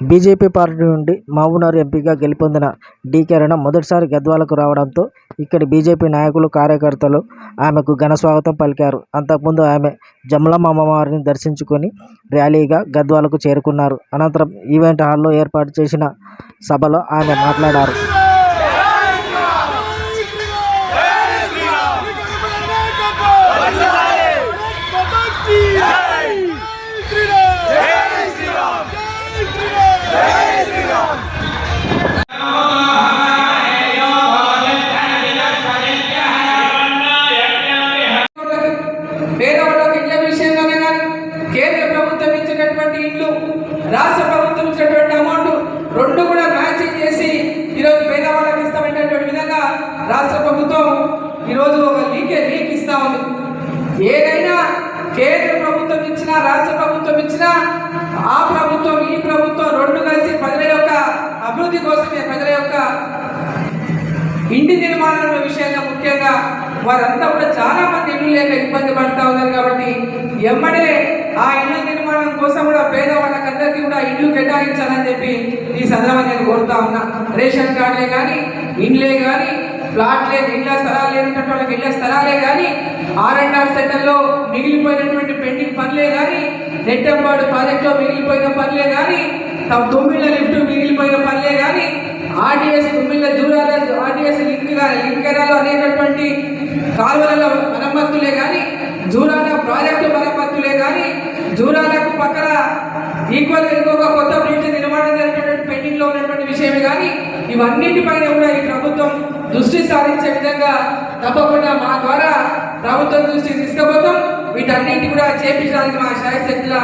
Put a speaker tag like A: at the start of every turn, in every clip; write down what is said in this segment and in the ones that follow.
A: BJP party నుండి మహబూబ్నగర్ ఎంపీగా గెలుపొందిన డి. కిరణ్ మొదటిసారి గద్వాలకు రావడంతో ఇక్కడి బీజేపీ నాయకులు, కార్యకర్తలు ఆమెకు ఘనస్వాగతం పలికారు. అంతకుముందు ఆమె జమలమ్మ అమ్మవారిని దర్శించుకొని ర్యాలీగా గద్వాలకు చేరుకున్నారు. అనంతరం ఈవెంట్ హాల్లో ఏర్పాటు చేసిన సభలో ఆమె మాట్లాడారు.
B: పేదవాళ్ళకి ఇళ్ల విషయంలోనే కానీ కేంద్ర ప్రభుత్వం ఇచ్చినటువంటి ఇల్లు, రాష్ట్ర ప్రభుత్వం ఇచ్చినటువంటి అమౌంట్ రెండు కూడా మ్యాచింగ్ చేసి ఈరోజు పేదవాళ్ళకి ఇస్తామనేటువంటి విధంగా రాష్ట్ర ప్రభుత్వం ఈరోజు ఒక లీక్ ఇస్తా ఉంది. ఏదైనా కేంద్ర ప్రభుత్వం ఇచ్చినా, రాష్ట్ర ప్రభుత్వం ఇచ్చినా, ఆ ప్రభుత్వం ఈ ప్రభుత్వం రెండు కలిసి ప్రజల యొక్క అభివృద్ధి కోసమే, ప్రజల యొక్క ఇంటి నిర్మాణాల విషయంగా ముఖ్యంగా వారంతా కూడా చాలా మంది ఇల్లు లేక ఇబ్బంది పడుతూ ఉన్నారు. కాబట్టి ఎమ్మడే ఆ ఇళ్ళ నిర్మాణం కోసం కూడా పేదవాళ్ళకందరికీ కూడా ఇల్లు కేటాయించాలని చెప్పి ఈ సందర్భంగా నేను కోరుతా ఉన్నా. రేషన్ కార్డులే కానీ, ఇండ్లే కానీ, ప్లాట్లే, ఇళ్ళ స్థలాలు లేనటువంటి వాళ్ళకి ఇళ్ళ స్థలాలే కానీ, R&R సెంటర్లో మిగిలిపోయినటువంటి పెండింగ్ పనులే కానీ, నెట్టంపాడు ప్రాజెక్టులో మిగిలిపోయిన పనులే కానీ, తొమ్మిళ్ళ లిఫ్ట్ మిగిలిపోయిన పనులే కానీ, RDS తొమ్మిళ్ళ జూరాల RDS లింకెరాలో అనేటటువంటి కాలువలలో మరమ్మతులే కానీ, జూరాల ప్రాజెక్టు మరమ్మతులే కానీ, జూరాలకు పక్కన ఈక్వల్గా ఇంకొక కొత్త బ్రిడ్జ్ నిర్మాణం జరిగినటువంటి పెండింగ్లో ఉన్నటువంటి విషయమే కానీ, ఇవన్నిటిపైన కూడా ఈ ప్రభుత్వం దృష్టి సారించే విధంగా తప్పకుండా మా ద్వారా ప్రభుత్వం దృష్టి తీసుకుపోతాం. వీటన్నింటి కూడా చేపించడానికి మా శాయశక్తుల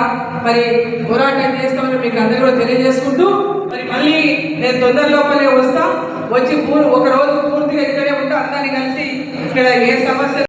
B: మరి పోరాటం చేస్తామని మీకు అందరూ కూడా తెలియజేసుకుంటూ, మరి మళ్ళీ నేను తొందర లోపలే వస్తాం. వచ్చి ఒక రోజు పూర్తిగా ఇక్కడే ఉంటే అందరినీ కలిసి ఇక్కడ ఏ సమస్య